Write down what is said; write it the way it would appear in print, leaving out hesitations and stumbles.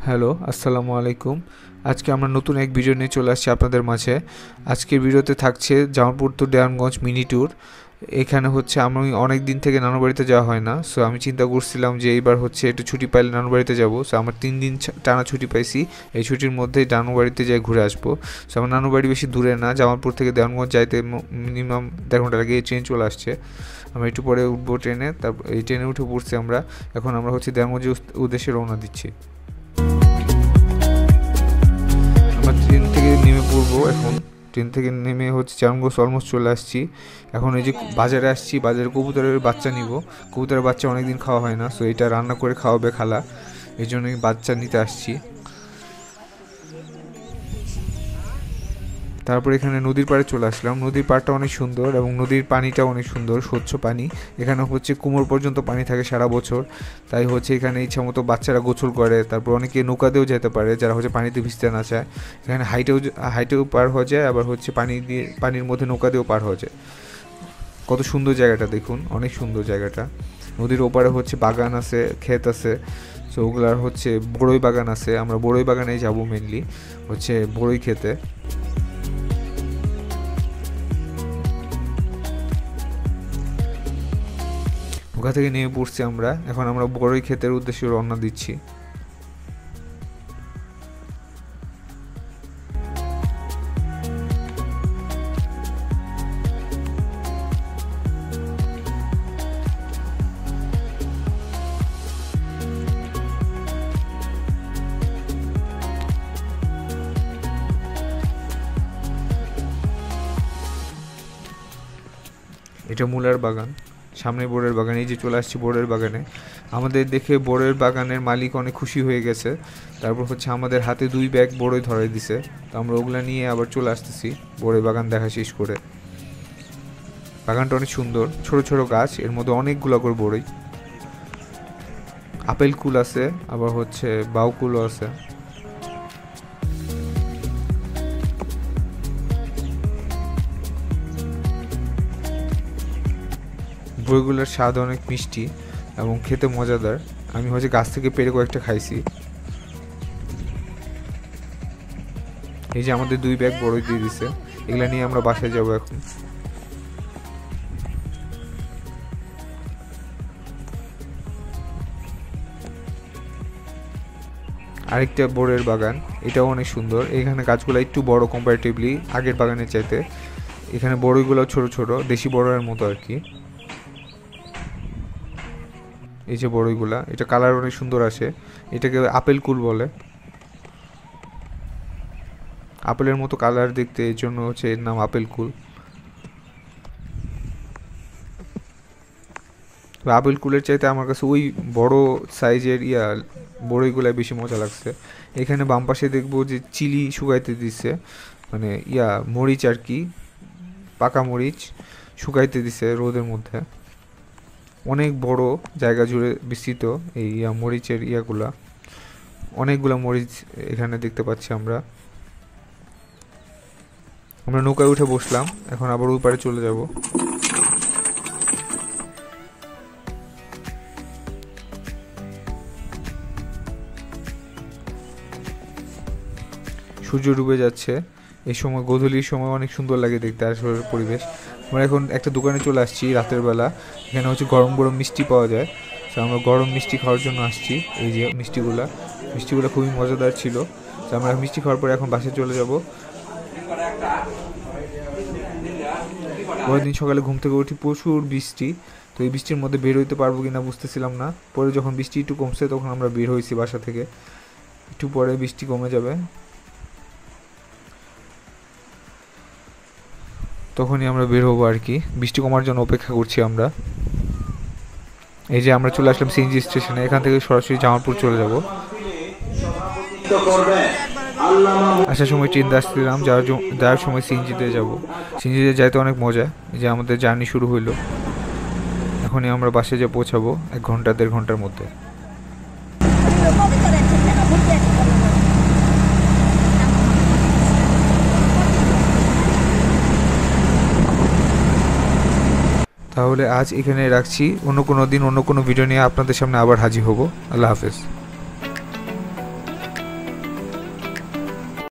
Hello, আসসালামু আলাইকুম। আজকে আমরা নতুন এক ভিডিও নিয়ে চলে আসছি আপনাদের মাঝে। আজকের ভিডিওতে থাকছে Jamalpur to Dewanganj mini tour. এখানে হচ্ছে আমি অনেক দিন থেকে নানু বাড়িতে যাওয়া হয় না, সো আমি চিন্তা করছিলাম যে এইবার হচ্ছে একটু ছুটি পাইলে নানু বাড়িতে যাবো। সো আমার 3 দিন টানা ছুটি পাইছি, এই ছুটির মধ্যেই নানু বাড়িতে যাই ঘুরে আসবো। সো আমার নানু বাড়ি বেশি দূরে না, জামালপুর থেকে দেওয়ানগঞ্জ যাইতে মিনিমাম 1.5 ঘন্টা লাগে। এই ট্রেন চলে আসছে, আমরা একটু পরে উঠবো ট্রেনে। তারপর এই ট্রেনে উঠে পড়ছি আমরা। এখন আমরা হচ্ছে দেওয়ানগঞ্জের উদ্দেশ্যে রওনা দিচ্ছি। আমরা ট্রেন থেকে নেমে পড়বো। এখন ট্রেন থেকে নেমে হচ্ছে দেওয়ানগঞ্জ অলমোস্ট চলে আসছি। এখন এই যে বাজারে আসছি, বাজারে কবুতরের বাচ্চা নিব। কবুতরের বাচ্চা অনেকদিন খাওয়া হয় না, সো এটা রান্না করে খাওয়াবে খালা, এই জন্যই বাচ্চা নিতে আসছি। তারপর এখানে নদীর পাড়ে চলে আসলাম। নদীর পাড়টা অনেক সুন্দর এবং নদীর পানিটা অনেক সুন্দর, স্বচ্ছ পানি। এখানে হচ্ছে কোমর পর্যন্ত পানি থাকে সারা বছর, তাই হচ্ছে এখানে ইচ্ছা মতো বাচ্চারা গোসল করে। তারপর অনেকে নৌকাতেও যেতে পারে যারা হচ্ছে পানিতে ভিজতে না চায়। এখানে হাইটেও পার হয়ে যায়, আবার হচ্ছে পানির মধ্যে নৌকা দিয়েও পার হয়ে যায়। কত সুন্দর জায়গাটা দেখুন, অনেক সুন্দর জায়গাটা। নদীর ওপারে হচ্ছে বাগান আছে, ক্ষেত আছে, সো ওগুলার হচ্ছে বড়ই বাগান আছে। আমরা বড়ই বাগানেই যাব মেনলি, হচ্ছে বড়ই খেতে। ওখান থেকে নেমে পড়ছি আমরা। এখন আমরা বড়ই ক্ষেতের উদ্দেশ্যে রওনা দিচ্ছি। এটা মূলার বাগান, সামনে বোরের বাগান। এই যে চলে আসছি বোরের বাগানে। আমাদের দেখে বোরের বাগানের মালিক অনেক খুশি হয়ে গেছে। তারপর হচ্ছে আমাদের হাতে 2 ব্যাগ বড়ই ধরাই দিছে, তো আমরা ওগুলা নিয়ে আবার চলে আসতেছি বোরের বাগান দেখা শেষ করে। বাগানটা অনেক সুন্দর, ছোট ছোট গাছ, এর মধ্যে অনেকগুলো করে বড়ই। আপেল কুল আছে, আবার হচ্ছে বাউ কুলও আছে। বইগুলোর স্বাদ অনেক মিষ্টি এবং খেতে মজাদার। আমি হচ্ছে গাছ থেকে পেড়ে কয়েকটা খাইছি। এই যে আমাদের 2 ব্যাগ বড়ই দিয়ে দিছে, এগুলা নিয়ে আমরা বাসায় যাব এখন। আরেকটা বড়ের বাগান, এটাও অনেক সুন্দর। এখানে গাছগুলো একটু বড় কম্পারেটিভলি আগের বাগানের চাইতে। এখানে বড়ইগুলো ছোট ছোট, দেশি বড়ের মতো আর কি। এই যে বড়ইগুলা, এটা কালার অনেক সুন্দর আসে। এটাকে আপেল কুল বলে, আপেলের মতো কালার দেখতে, এই জন্য হচ্ছে এর নাম আপেল কুল। আপেল কুলের চাইতে আমার কাছে ওই বড় সাইজের বড়ইগুলা বেশি মজা লাগছে। এখানে বাম পাশে দেখবো যে চিলি শুকাইতে দিছে, মানে মরিচ আর কি, পাকা মরিচ শুকাইতে দিছে রোদের মধ্যে। অনেক বড় জায়গা জুড়ে বিস্তৃত এই মরিচের গুলা, অনেকগুলা মরিচ এখানে দেখতে পাচ্ছি আমরা। আমরা নৌকায় উঠে বসলাম, এখন আবার ওই পারে চলে যাব। সূর্য ডুবে যাচ্ছে এই সময়, গোধূলির সময় অনেক সুন্দর লাগে দেখতে আশেপাশের পরিবেশ। আমরা এখন একটা দোকানে চলে আসছি রাতের বেলা। এখানে হচ্ছে গরম গরম মিষ্টি পাওয়া যায়, তো আমরা গরম মিষ্টি খাওয়ার জন্য আসছি। এই যে মিষ্টিগুলো খুবই মজাদার ছিল। তো আমরা মিষ্টি খাওয়ার পরে এখন বাসায় চলে যাব। পরের দিন সকালে ঘুম থেকে উঠি, প্রচুর বৃষ্টি। তো এই বৃষ্টির মধ্যে বের হইতে পারবো কিনা বুঝতেছিলাম না। পরে যখন বৃষ্টি একটু কমছে তখন আমরা বের হয়েছি বাসা থেকে। একটু পরে বৃষ্টি কমে যাবে, তখনই আমরা বের হবো আর কি। বৃষ্টি কমার জন্য অপেক্ষা করছি আমরা। এই যে আমরা চলে আসলাম সিএনজি স্টেশনে, এখান থেকে সরাসরি জামালপুর চলে যাব। আসার সময় ট্রেন আসছিলাম, যাওয়ার সময় সিএনজিতে যাব। সিএনজিতে যাইতে অনেক মজা। এই যে আমাদের জার্নি শুরু হইলো, এখনই আমরা বাসে যে পৌঁছাবো 1 ঘন্টা 1.5 ঘন্টার মধ্যে। তাহলে আজ এখানে রাখছি, অন্য কোনো দিন অন্য কোনো ভিডিও নিয়ে আপনাদের সামনে আবার হাজির হব। আল্লাহ হাফেজ।